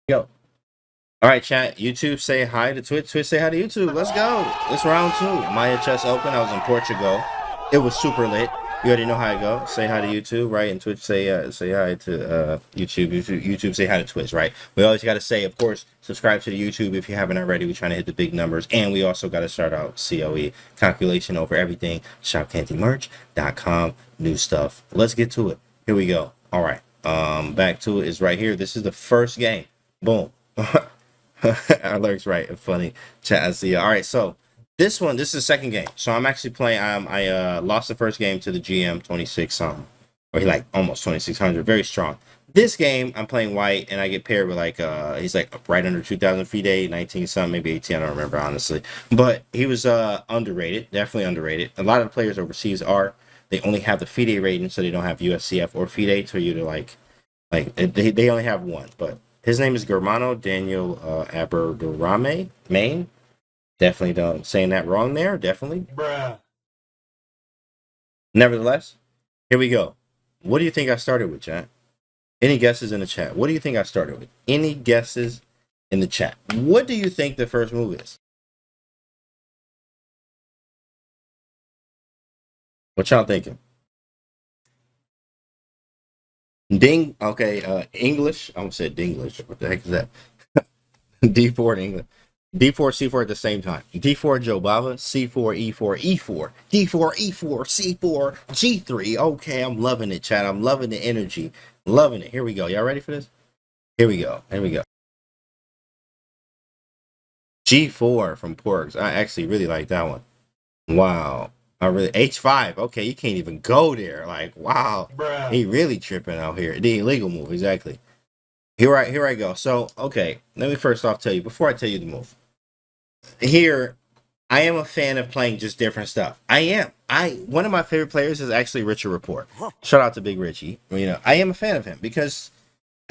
Yo. All right, chat. YouTube say hi to Twitch. Twitch say hi to YouTube. Let's go. It's round 2. Maia Chess Open. I was in Portugal. It was super lit. You already know how I go. Say hi to YouTube, right? And Twitch say hi to YouTube. YouTube say hi to Twitch, right? We always got to say, of course, subscribe to the YouTube if you haven't already. We're trying to hit the big numbers, and we also got to start out COE calculation over everything. ShopCantyMerch.com. New stuff. Let's get to it. Here we go. All right. Back to it is right here. This is the first game. Boom. Alert's right. Funny chat. I see. All right, so this is the second game. So I'm actually playing. I lost the first game to the GM 26 something, or he like almost 2600. Very strong. This game I'm playing white, and I get paired with like he's like right under 2000 FIDE, 19 something, maybe 18. I don't remember honestly, but he was underrated, definitely underrated. A lot of the players overseas are. They only have the FIDE rating, so they don't have USCF or FIDE for you to like they only have one, but. His name is Germano Daniel Aberderame, Maine. Definitely don't saying that wrong there. Definitely. Bruh. Nevertheless, here we go. What do you think I started with, chat? Any guesses in the chat? What do you think I started with? Any guesses in the chat? What do you think the first move is? What y'all thinking? Ding. Okay. English. I almost said Dinglish. What the heck is that? D4 in English. D4, C4 at the same time. D4 Joe Baba, C4, E4, E4, D4, E4, C4, G3. Okay, I'm loving it, chat. I'm loving the energy. Loving it. Here we go. Y'all ready for this? Here we go. Here we go. G4 from Porks. I actually really like that one. Wow. I really H5. Okay, you can't even go there. Like, wow. Bruh. He really tripping out here. The illegal move, exactly. Here I go. So, okay, let me first off tell you, before I tell you the move. Here, I am a fan of playing just different stuff. I am. One of my favorite players is actually Richard Rapport. Shout out to Big Richie. You know, I am a fan of him because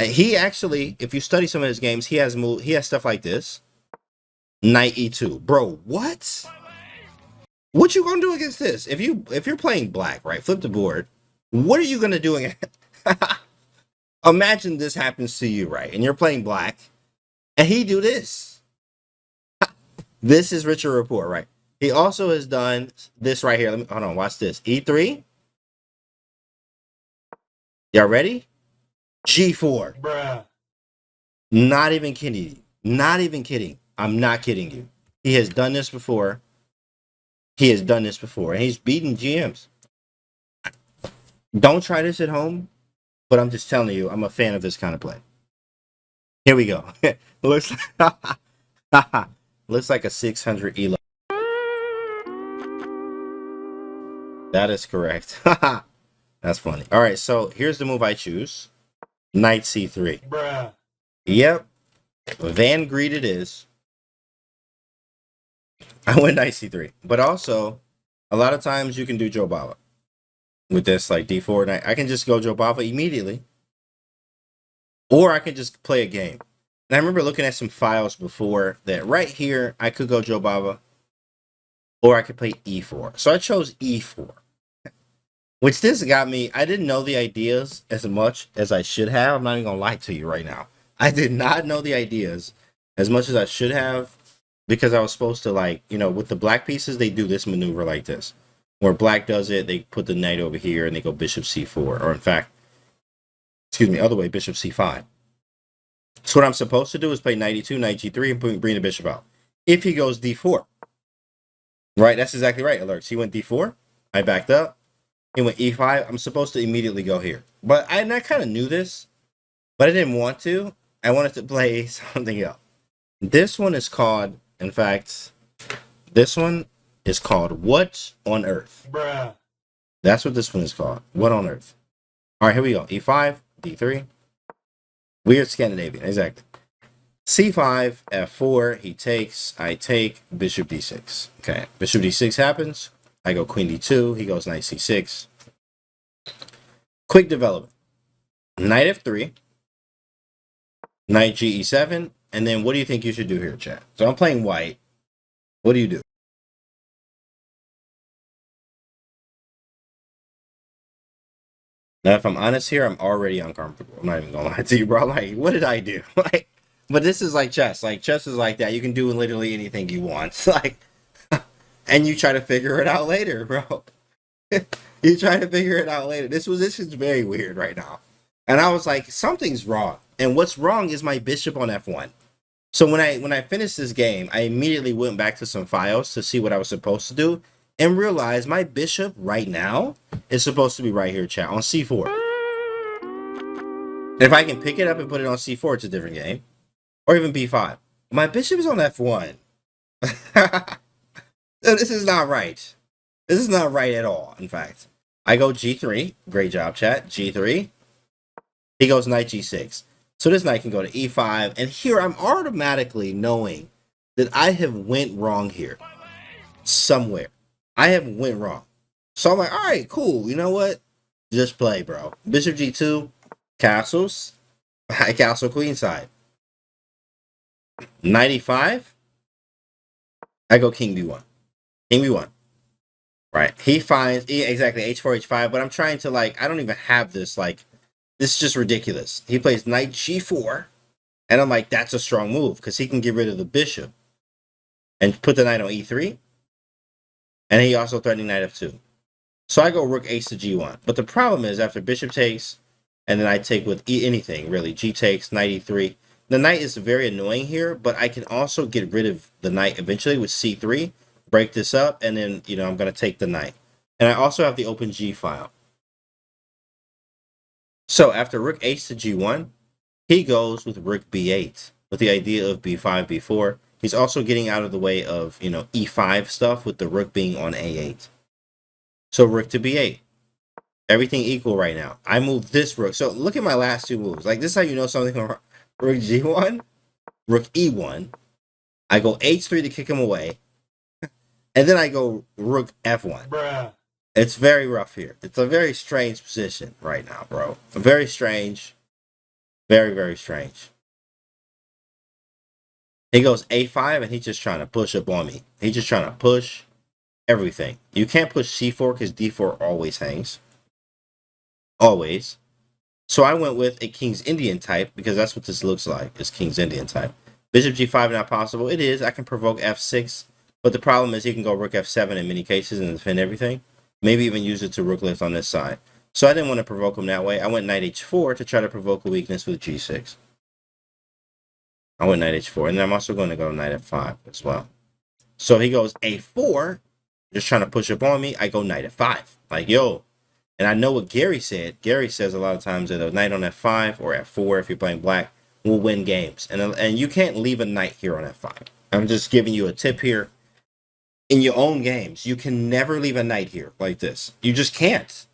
he actually, if you study some of his games, he has stuff like this. Knight E2. Bro, what? What you gonna do against this? If you're playing black, right? Flip the board. What are you gonna do against Imagine this happens to you, right? And you're playing black, and he do this. This is Richard Rapport, right? He also has done this right here. Let me hold on. Watch this. E3. Y'all ready? G4. Bruh. Not even kidding. Not even kidding. I'm not kidding you. He has done this before. He has done this before, and he's beaten GMs. Don't try this at home, but I'm just telling you, I'm a fan of this kind of play. Here we go. looks looks like a 600 elo. That is correct. That's funny. All right, so here's the move I choose. Knight C3. Bruh. Yep. Van Greed it is. I went Knight C3. But also, a lot of times you can do Joe Bava. With this, like D4 Knight. I can just go Joe Bava immediately. Or I can just play a game. And I remember looking at some files before that right here, I could go Joe Bava. Or I could play E4. So I chose E4. Which this got me, I didn't know the ideas as much as I should have. I'm not even going to lie to you right now. I did not know the ideas as much as I should have because I was supposed to, like, you know, with the black pieces, they do this maneuver like this. Where black does it, they put the knight over here and they go bishop c4. Or in fact, excuse me, other way, bishop c5. So what I'm supposed to do is play knight e2, knight g3, and bring the bishop out. If he goes d4. Right, that's exactly right, Alerts. He went d4. I backed up. He went e5. I'm supposed to immediately go here. But I kind of knew this, but I didn't want to. I wanted to play something else. This one is called, in fact, this one is called What on Earth? Bruh. That's what this one is called. What on Earth? All right, here we go. E5, D3. Weird Scandinavian, exactly. C5, F4, he takes, I take, bishop D6. Okay, bishop D6 happens. I go queen D2, he goes knight C6. Quick development. Knight F3, knight GE7, and then what do you think you should do here, chat? So I'm playing white. What do you do? Now, if I'm honest here, I'm already uncomfortable. I'm not even gonna lie to you, bro. Like, what did I do? Like, But this is like chess. Like chess is like that. You can do literally anything you want. Like, and you try to figure it out later, bro. You try to figure it out later. This is very weird right now. And I was like, something's wrong. And what's wrong is my bishop on f1. So when I finished this game, I immediately went back to some files to see what I was supposed to do and realized my bishop right now is supposed to be right here, chat, on c4. And if I can pick it up and put it on c4, it's a different game. Or even b5. My bishop is on f1. So this is not right. This is not right at all, in fact. I go g3. Great job, chat. g3. He goes knight g6. So this knight can go to e5. And here I'm automatically knowing that I have went wrong here. Somewhere. I have went wrong. So I'm like, all right, cool. You know what? Just play, bro. Bishop g2. Castles. I castle queenside. Knight e5. I go king b1. King b1. Right. He finds exactly h4, h5, but I'm trying to like, I don't even have this, like, this is just ridiculous. He plays knight g4, and I'm like, that's a strong move, because he can get rid of the bishop and put the knight on e3, and he also threatening knight f2. So I go rook ace to g1, but the problem is after bishop takes, and then I take with anything, really, g takes, knight e3, the knight is very annoying here, but I can also get rid of the knight eventually with c3, break this up, and then, you know, I'm going to take the knight. And I also have the open G file. So after rook ace to G1, he goes with rook B8 with the idea of B5, B4. He's also getting out of the way of, you know, E5 stuff with the rook being on A8. So rook to B8. Everything equal right now. I move this rook. So look at my last two moves. Like, this is how you know something from rook G1, rook E1. I go H3 to kick him away. And then I go rook f1. Bruh. It's very rough here. It's a very strange position right now, bro. Very strange. Very, very strange. He goes a5, and he's just trying to push up on me. He's just trying to push everything. You can't push c4 because d4 always hangs. Always. So I went with a King's Indian type because that's what this looks like. It's King's Indian type. Bishop g5 not possible. It is. I can provoke f6. But the problem is he can go rook f7 in many cases and defend everything. Maybe even use it to rook lift on this side. So I didn't want to provoke him that way. I went knight h4 to try to provoke a weakness with g6. I went knight h4. And then I'm also going to go knight f5 as well. So he goes a4, just trying to push up on me. I go knight f5. Like, yo. And I know what Gary said. Gary says a lot of times that a knight on f5 or f4, if you're playing black, will win games. And you can't leave a knight here on f5. I'm just giving you a tip here. In your own games, you can never leave a knight here like this. You just can't.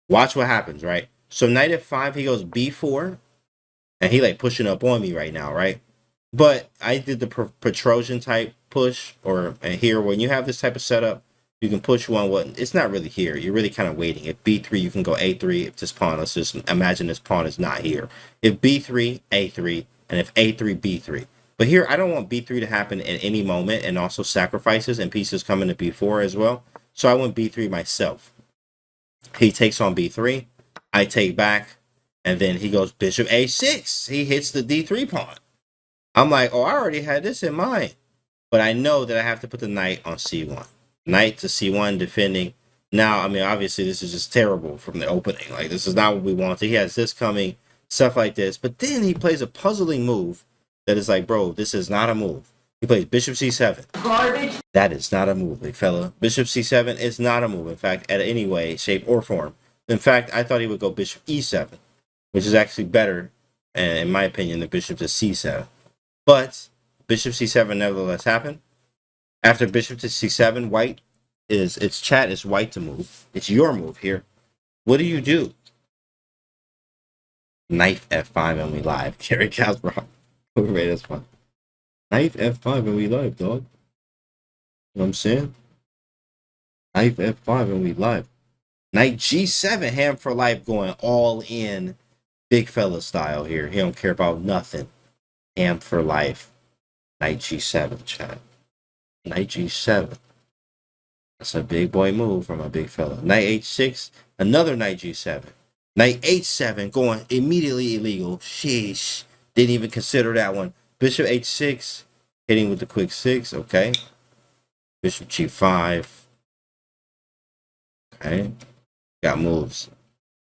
Watch what happens, right? So knight f5, he goes b4, and he like pushing up on me right now, right? But I did the Petrosian type push, and here when you have this type of setup, you can push one. It's not really here. You're really kind of waiting. If b3, you can go a3. If this pawn, let's just imagine this pawn is not here. If b3, a3, and if a3, b3. But here, I don't want b3 to happen at any moment and also sacrifices and pieces coming to b4 as well. So I went b3 myself. He takes on b3. I take back. And then he goes bishop a6. He hits the d3 pawn. I'm like, oh, I already had this in mind. But I know that I have to put the knight on c1. Knight to c1 defending. Now, I mean, obviously, this is just terrible from the opening. Like, this is not what we wanted. He has this coming, stuff like this. But then he plays a puzzling move. That is like, bro, this is not a move. He plays bishop c7. Garbage. That is not a move, big fella. Bishop c7 is not a move, in fact, at any way, shape, or form. In fact, I thought he would go bishop e7, which is actually better, in my opinion, than bishop to c7. But bishop c7 nevertheless happened. After bishop to c7, white its chat is white to move. It's your move here. What do? Knight f5 and we live. Gary Kasparov. That's fun. Knight f5 and we live, dog. You know what I'm saying? Knight f5 and we live. Knight g7, ham for life, going all in, big fella style here. He don't care about nothing. Ham for life. Knight g7, chat. Knight g7. That's a big boy move from a big fella. Knight h6, another knight g7. Knight h7 going immediately illegal. Sheesh. Didn't even consider that one. Bishop h6, hitting with the quick 6. Okay. Bishop g5. Okay. Got moves.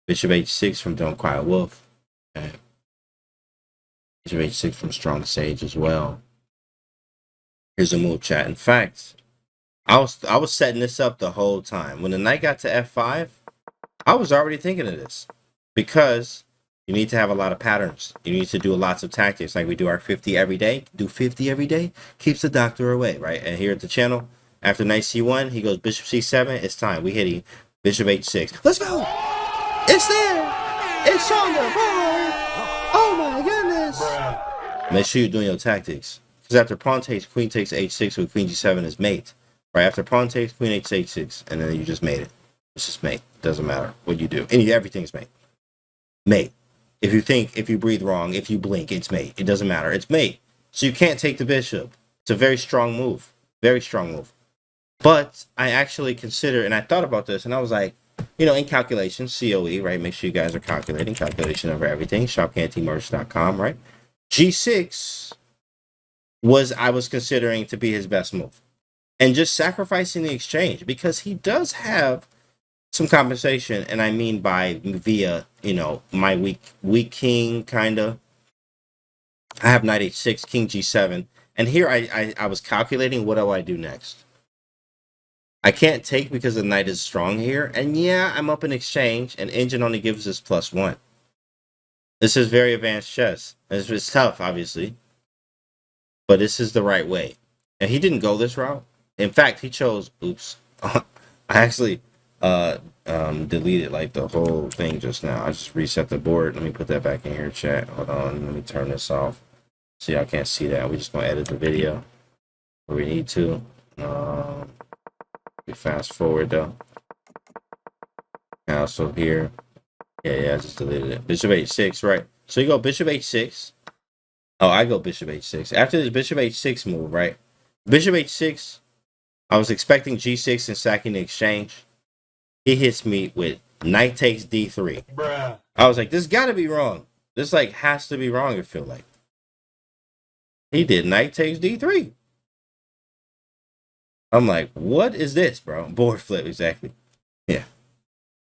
Bishop h6 from Don't Quiet Wolf. Okay. Bishop h6 from Strong Sage as well. Here's a move, chat. In fact, I was setting this up the whole time. When the knight got to f5, I was already thinking of this because you need to have a lot of patterns. You need to do lots of tactics, like we do our 50 every day. Do 50 every day keeps the doctor away, right? And here at the channel, after knight c1, he goes bishop c7. It's time. We hitting bishop h6. Let's go. It's there. It's on the board. Oh my goodness. Make sure you're doing your tactics. Because after pawn takes, queen takes h6 with queen g7 is mate. Right after pawn takes, queen takes h6, and then you just made it. It's just mate. Doesn't matter what you do. Everything's mate. Mate. If you think, if you breathe wrong, if you blink, it's mate. It doesn't matter. It's mate. So you can't take the bishop. It's a very strong move. Very strong move. But I actually consider, and I thought about this, and I was like, in calculation, COE, right? Make sure you guys are calculating. Calculation over everything. ShopCantyMerch.com, right? G6 I was considering to be his best move. And just sacrificing the exchange, because he does have some compensation, and I mean by via, my weak king, kind of. I have knight h6, king g7, and here I was calculating, what do I do next? I can't take because the knight is strong here, and yeah, I'm up in exchange, and engine only gives us +1. This is very advanced chess. It's tough, obviously, but this is the right way. And he didn't go this route. In fact, he chose, oops, I actually deleted like the whole thing just now. I just reset the board. Let me put that back in here, chat. Hold on, let me turn this off so y'all can't see that. We're just gonna edit the video where we need to. We fast forward though. Now, so here, yeah, I just deleted it. Bishop h6, right? So you go bishop h6. Oh, I go bishop h6. After this bishop h6 move, right? Bishop h6, I was expecting g6 and sacking the exchange. He hits me with knight takes d3. Bruh. I was like, this got to be wrong. This like has to be wrong, I feel like. He did knight takes d3. I'm like, what is this, bro? Board flip, exactly. Yeah.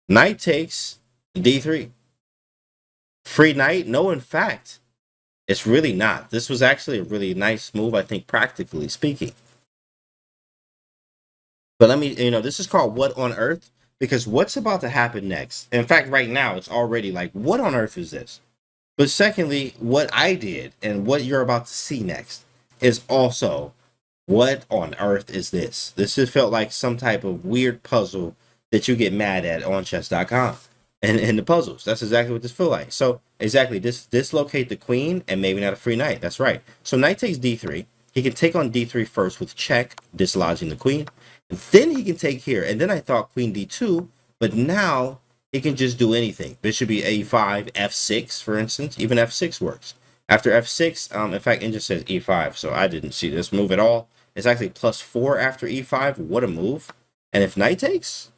Knight takes d3. Free knight? No, in fact, it's really not. This was actually a really nice move, I think, practically speaking. But let me, this is called What on Earth? Because what's about to happen next? In fact, right now, it's already like, what on earth is this? But secondly, what I did and what you're about to see next is also, what on earth is this? This just felt like some type of weird puzzle that you get mad at on chess.com. And the puzzles, that's exactly what this feel like. So exactly, dislocate the queen and maybe not a free knight. That's right. So knight takes d3. He can take on d3 first with check, dislodging the queen. Then he can take here. And then I thought queen d2, but now he can just do anything. Bishop e5, f6, for instance. Even f6 works. After f6, in fact, Engine says e5, so I didn't see this move at all. It's actually +4 after e5. What a move. And if knight takes,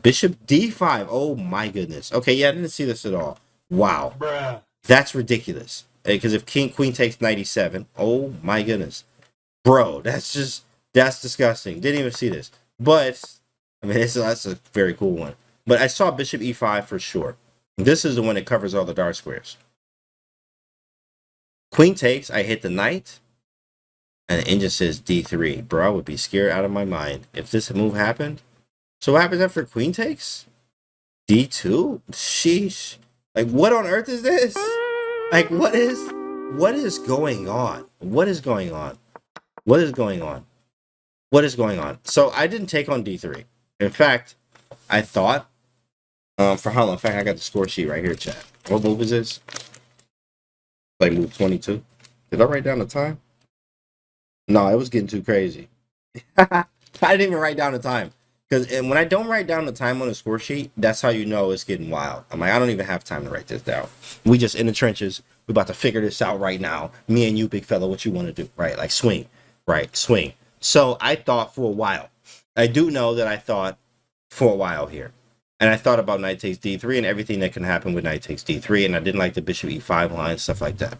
bishop d5. Oh my goodness. Okay, yeah, I didn't see this at all. Wow. Bruh. That's ridiculous. Because if queen takes knight e7, oh my goodness. Bro, that's disgusting. Didn't even see this. But, I mean, that's a very cool one. But I saw bishop e5 for sure. This is the one that covers all the dark squares. Queen takes, I hit the knight. And the engine says d3. Bro, I would be scared out of my mind if this move happened. So what happens after queen takes? d2? Sheesh. Like, what on earth is this? Like, what is going on? What is going on? What is going on? What is going on? So I didn't take on d3. In fact, I thought, for how long? In fact, I got the score sheet right here, chat. What move is this? Like move 22. Did I write down the time? No, it was getting too crazy. I didn't even write down the time. Because when I don't write down the time on the score sheet, that's how you know it's getting wild. I'm like, I don't even have time to write this down. We just in the trenches. We're about to figure this out right now. Me and you, big fella, what you want to do, right? Like swing, right? Swing. So I thought for a while. I do know that I thought for a while here. And I thought about knight takes d3 and everything that can happen with knight takes d3. And I didn't like the bishop e5 line, stuff like that.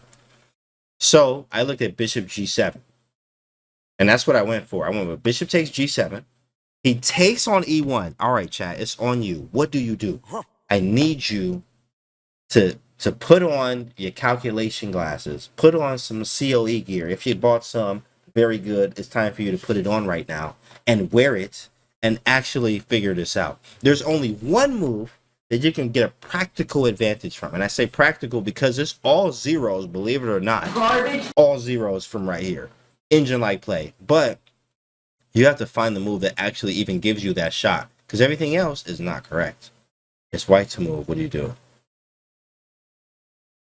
So I looked at bishop g7. And that's what I went for. I went with bishop takes g7. He takes on e1. All right, chat, it's on you. What do you do? I need you to put on your calculation glasses, put on some COE gear. If you bought some, very good. It's time for you to put it on right now and wear it and actually figure this out. There's only one move that you can get a practical advantage from. And I say practical because it's all zeros, believe it or not. Garbage. All zeros from right here. Engine-like play. But you have to find the move that actually even gives you that shot, because everything else is not correct. It's white to move. What do you do?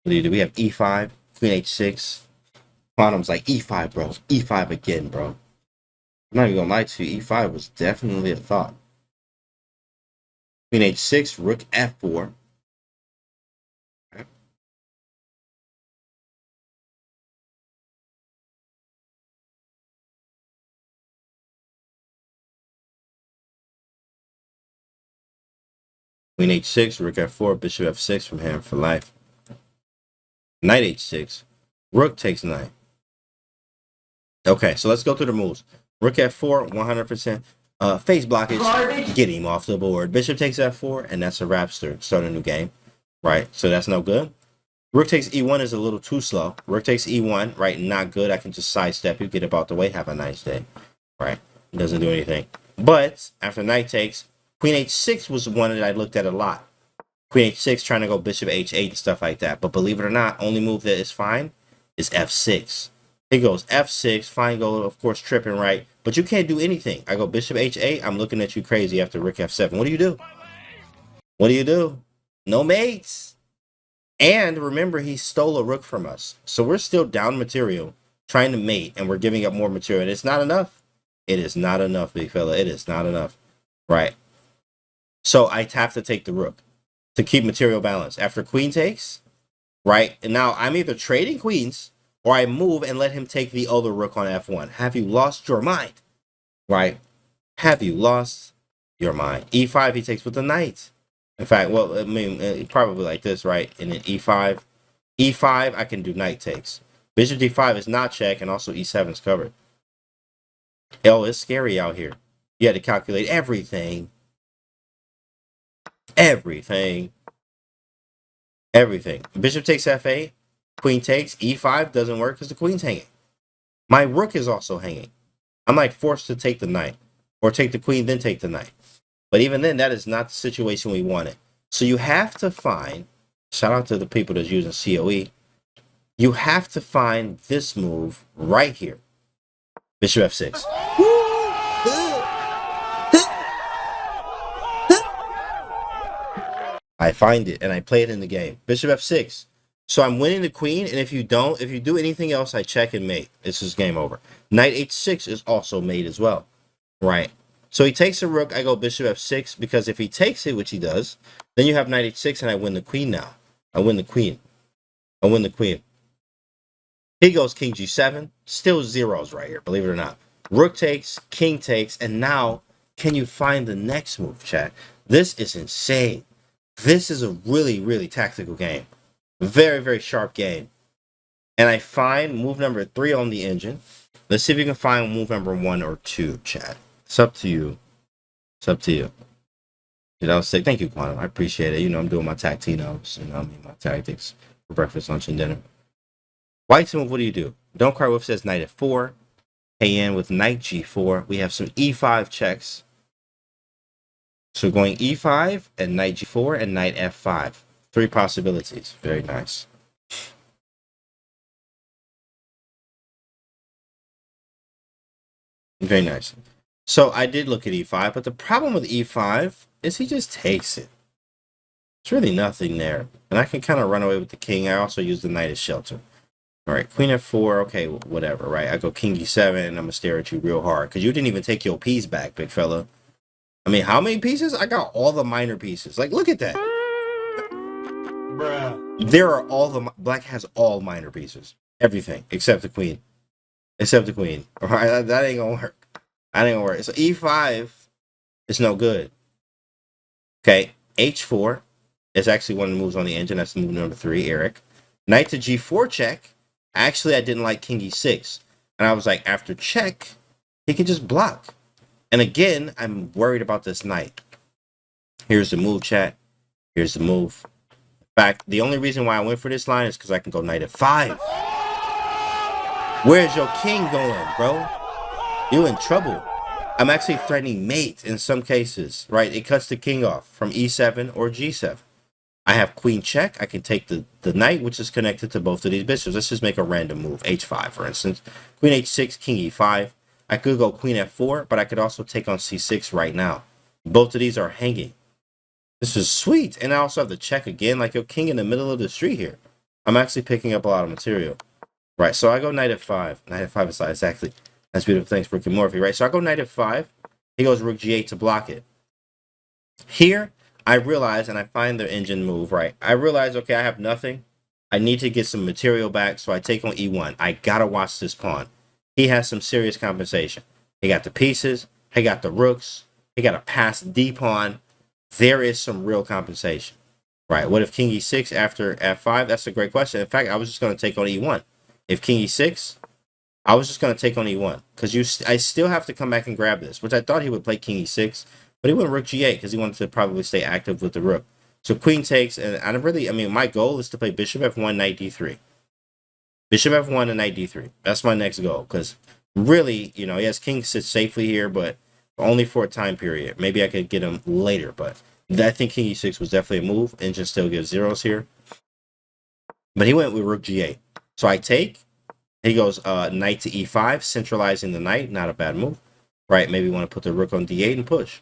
What do you do? We have e5, queen h6. Quantum's like e5, bro. E5 again, bro. I'm not even gonna lie to you. E5 was definitely a thought. Queen h6, rook f4. Queen h6, rook f4, bishop f6 from him for life. Knight h6, rook takes knight. Okay, so let's go through the moves. Rook f4, 100%. Face blockage, get him off the board. Bishop takes f4, and that's a rapster. Start a new game, right? So that's no good. Rook takes e1 is a little too slow. Rook takes e1, right? Not good. I can just sidestep you, get about the way, have a nice day, right? It doesn't do anything. But after knight takes, queen h6 was one that I looked at a lot. Queen h6, trying to go bishop h8 and stuff like that. But believe it or not, only move that is fine is f6. It goes f6, fine goal, of course, tripping, right? But you can't do anything. I go bishop h8, I'm looking at you crazy after rook f7. What do you do? What do you do? No mates. And remember, he stole a rook from us. So we're still down material, trying to mate, and we're giving up more material. And it's not enough. It is not enough, big fella. It is not enough. Right. So I have to take the rook to keep material balance. After queen takes, right? And now I'm either trading queens or I move and let him take the other rook on f1. Have you lost your mind? Right? Have you lost your mind? e5, he takes with the knight. In fact, well, I mean, probably like this, right? And then e5. e5, I can do knight takes. Bishop d5 is not check, and also e7 is covered. Oh, it's scary out here. You had to calculate everything. Everything. Everything. Bishop takes f8. Queen takes. e5 doesn't work because the queen's hanging. My rook is also hanging. I'm like forced to take the knight. Or take the queen, then take the knight. But even then, that is not the situation we wanted. So you have to find, shout out to the people that's using COE, you have to find this move right here. Bishop f6. I find it, and I play it in the game. Bishop f6. So I'm winning the queen, and if you do anything else, I check and mate. This is game over. Knight h6 is also mate as well, right? So he takes a rook, I go bishop f6, because if he takes it, which he does, then you have knight h6, and I win the queen now. I win the queen. I win the queen. He goes king g7, still zeros right here, believe it or not. Rook takes, king takes, and now, can you find the next move, chat? This is insane. This is a really, really tactical game. Very, very sharp game. And I find move number 3 on the engine. Let's see if you can find move number 1 or 2, chat. It's up to you. It's up to you. You know, say thank you, Quantum. I appreciate it. You know, I'm doing my tactinos. You know, I mean, my tactics for breakfast, lunch, and dinner. White's move, what do you do? Don't Cry Wolf says knight at 4. Pay in with knight g4. We have some e5 checks. So going e5 and knight g4 and knight f5. 3 possibilities. Very nice. Very nice. So I did look at e5, but the problem with e5 is he just takes it. It's really nothing there. And I can kind of run away with the king. I also use the knight as shelter. All right, queen f4. Okay, whatever, right? I go king g7, and I'm going to stare at you real hard. Because you didn't even take your piece back, big fella. I mean, how many pieces? I got all the minor pieces. Like, look at that. Bruh. There are all the... Black has all minor pieces. Everything. Except the queen. Except the queen. All right, that ain't going to work. That ain't going to work. So e5 is no good. Okay, h4 is actually one of the moves on the engine. That's move number 3, Eric. Knight to g4 check. Actually, I didn't like king e6. And I was like, after check, he can just block. And again, I'm worried about this knight. Here's the move, chat. Here's the move. In fact, the only reason why I went for this line is because I can go knight f5. Where's your king going, bro? You're in trouble. I'm actually threatening mate in some cases, right? It cuts the king off from e7 or g7. I have queen check. I can take the knight, which is connected to both of these bishops. Let's just make a random move. h5, for instance. Queen h6, king e5. I could go queen f4, but I could also take on c6 right now. Both of these are hanging. This is sweet. And I also have the check again, like your king in the middle of the street here. I'm actually picking up a lot of material. Right, so I go knight f5. Knight f5 is exactly. That's beautiful. Thanks, Rick and Morphy. Right, so I go knight f5. He goes rook g8 to block it. Here, I realize, and I find the engine move, right? I realize, okay, I have nothing. I need to get some material back, so I take on e1. I gotta watch this pawn. He has some serious compensation. He got the pieces. He got the rooks. He got a passed d pawn. There is some real compensation. Right, what if king e6 after f5? That's a great question. In fact, I was just going to take on e1. If king e6, I was just going to take on e1. Because I still have to come back and grab this, which I thought he would play king e6. But he went rook g8 because he wanted to probably stay active with the rook. So queen takes, and I mean, my goal is to play bishop f1, knight d3. Bishop f1 and knight d3. That's my next goal. Because really, you know, yes, king sits safely here, but only for a time period. Maybe I could get him later, but I think king e6 was definitely a move. Engine still gives zeros here. But he went with rook g8. So I take. He goes knight to e5, centralizing the knight. Not a bad move. Right, maybe want to put the rook on d8 and push.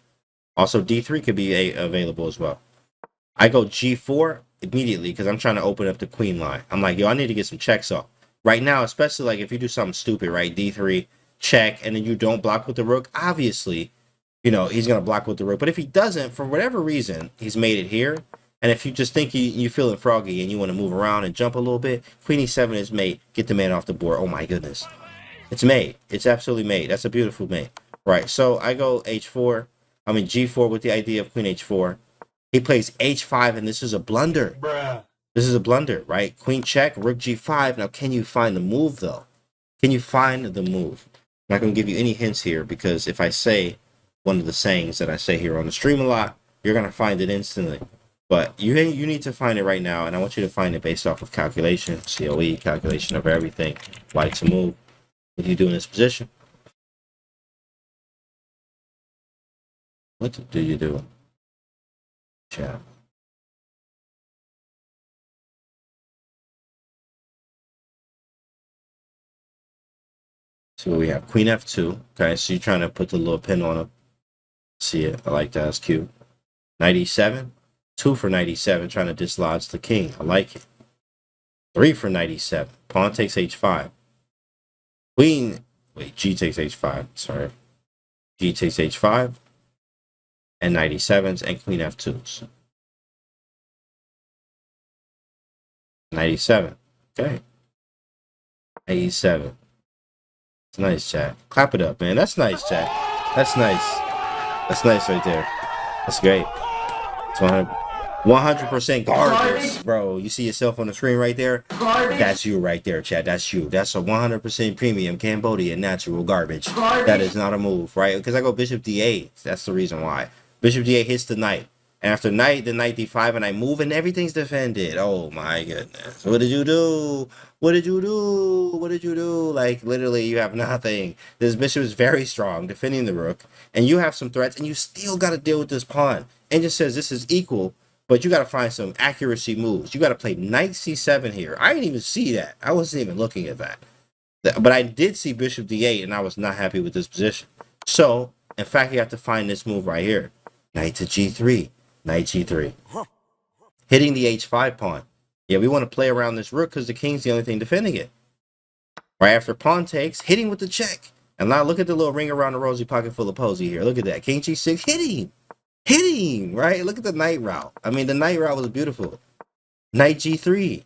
Also, d3 could be available as well. I go g4 immediately because I'm trying to open up the queen line. I'm like, yo, I need to get some checks off. Right now, especially like if you do something stupid, right? D3, check, and then you don't block with the rook. Obviously, you know, he's going to block with the rook. But if he doesn't, for whatever reason, he's made it here. And if you just think you're feeling froggy and you want to move around and jump a little bit, queen e7 is made. Get the man off the board. Oh, my goodness. It's made. It's absolutely made. That's a beautiful made. Right, so I go h4. I mean g4 with the idea of queen h4. He plays h5, and this is a blunder. Bruh. This is a blunder, right? Queen check, rook g5. Now, can you find the move, though? Can you find the move? I'm not going to give you any hints here, because if I say one of the sayings that I say here on the stream a lot, you're going to find it instantly. But you need to find it right now, and I want you to find it based off of calculation, COE, calculation of everything, white to move. What do you do in this position? What do you do? Chat. So we have queen f2. Okay, so you're trying to put the little pin on him. See it? I like that. That's cute. Knight e7. 2 for knight e7, trying to dislodge the king. I like it. 3 for knight e7. Pawn takes h5. Queen. Wait, g takes h5. Sorry. G takes h5. And knight e7s and queen f2s. Knight e7. Okay. Knight e7. It's nice, chat. Clap it up, man. That's nice, chat. That's nice. That's nice right there. That's great. It's 100% garbage, bro. You see yourself on the screen right there? Garbage. That's you right there, chat. That's you. That's a 100% premium Cambodian natural garbage. That is not a move, right? Because I go bishop d8. That's the reason why. Bishop d8 hits the knight. And after knight, then knight d5, and I move, and everything's defended. Oh, my goodness. What did you do? What did you do? What did you do? Like, literally, you have nothing. This bishop is very strong, defending the rook, and you have some threats, and you still got to deal with this pawn. And just says this is equal, but you got to find some accuracy moves. You got to play knight c7 here. I didn't even see that. I wasn't even looking at that. But I did see bishop d8, and I was not happy with this position. So, in fact, you have to find this move right here. Knight to g3. Knight g3. Hitting the h5 pawn. Yeah, we want to play around this rook because the king's the only thing defending it. Right after pawn takes, hitting with the check. And now look at the little ring around the rosy pocket full of posy here. Look at that. King g6, hitting. Hitting, right? Look at the knight route. I mean, the knight route was beautiful. Knight g3.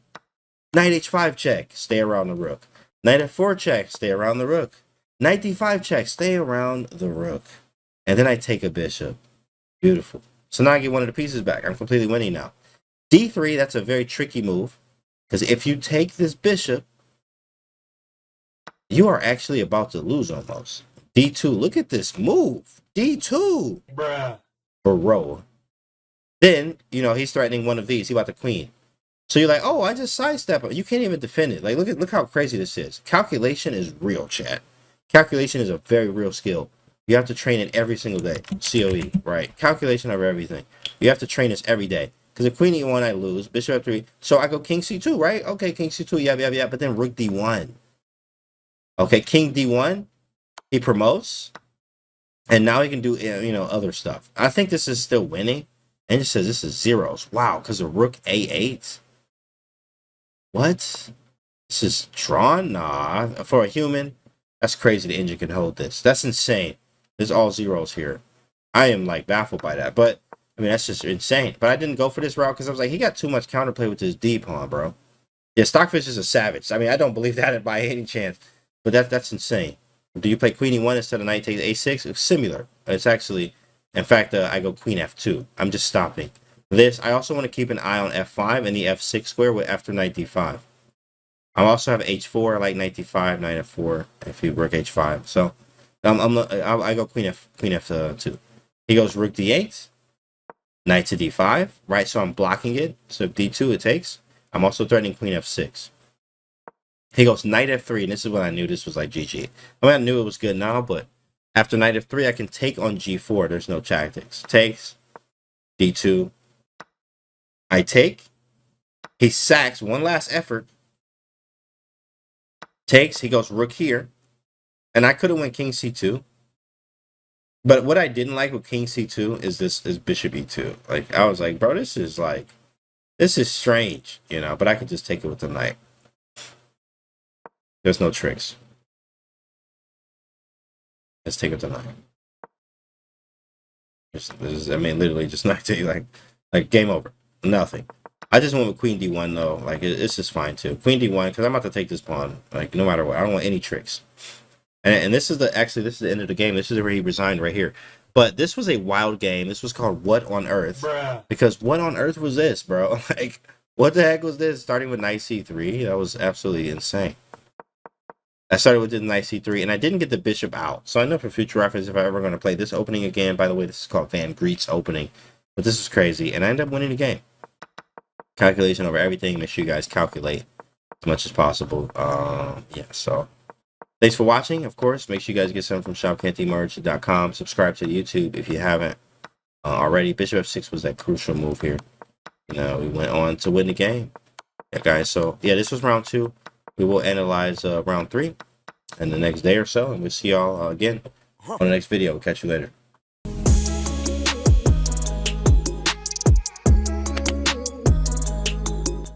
Knight h5 check. Stay around the rook. Knight f4 check. Stay around the rook. Knight d5 check. Stay around the rook. And then I take a bishop. Beautiful. So now I get one of the pieces back. I'm completely winning now. d3, that's a very tricky move. Because if you take this bishop, You are actually about to lose almost. D2. Look at this move. D2. Bruh. Bro. Then, you know, he's threatening one of these. He about the queen. So you're like, oh, I just sidestep it. You can't even defend it. Like, look how crazy this is. Calculation is real, chat. Calculation is a very real skill. You have to train it every single day. COE, right? Calculation over everything. You have to train this every day. Because if queen e1, I lose. Bishop f3. So I go king c2, right? Okay, king c2, yeah. But then rook d1. Okay, king d1. He promotes. And now he can do, you know, other stuff. I think this is still winning. And it says this is zeros. Wow, because of rook a8. What? This is drawn? Nah. For a human, that's crazy the engine can hold this. That's insane. There's all zeros here. I am, like, baffled by that. But, I mean, that's just insane. But I didn't go for this route because I was like, he got too much counterplay with this D pawn, bro. Yeah, Stockfish is a savage. I mean, I don't believe that by any chance. But that's insane. Do you play queen e1 instead of knight takes a6? It's similar. It's actually, in fact, I go queen f2. I'm just stopping. This, I also want to keep an eye on f5 and the f6 square with after knight d5. I also have h4, like knight d5, knight f4, if you rook h5. So I go queen f2. He goes rook d8, knight to d5, right? So I'm blocking it. So if d2 it takes. I'm also threatening queen f6. He goes knight f3, and this is when I knew this was like GG. I mean, I knew it was good now, but after knight f3, I can take on g4. There's no tactics. Takes, d2. I take. He sacks, one last effort. Takes, he goes rook here. And I could have went king c2. But what I didn't like with king c2 is bishop e2. Like, I was like, bro, this is strange, you know, but I could just take it with the knight. There's no tricks. Let's take it to knight. I mean, literally just knight to like game over. Nothing. I just went with queen d1 though. Like it's just fine too. Queen d1 because I'm about to take this pawn. Like no matter what, I don't want any tricks. And this is this is the end of the game. This is where he resigned right here. But this was a wild game. This was called What on Earth? Bruh. Because what on earth was this, bro? Like what the heck was this? Starting with knight c3, that was absolutely insane. I started with the knight c3, and I didn't get the bishop out. So I know for future reference, if I'm ever going to play this opening again, by the way, this is called Van Greet's opening. But this is crazy, and I ended up winning the game. Calculation over everything. Make sure you guys calculate as much as possible. Yeah, so thanks for watching. Of course, make sure you guys get some from shopcantymerge.com. Subscribe to the YouTube if you haven't already. Bishop f6 was that crucial move here. You know, we went on to win the game. Yeah, guys. So, yeah, this was round 2. We will analyze round 3 in the next day or so, and we'll see y'all again on the next video. We'll catch you later.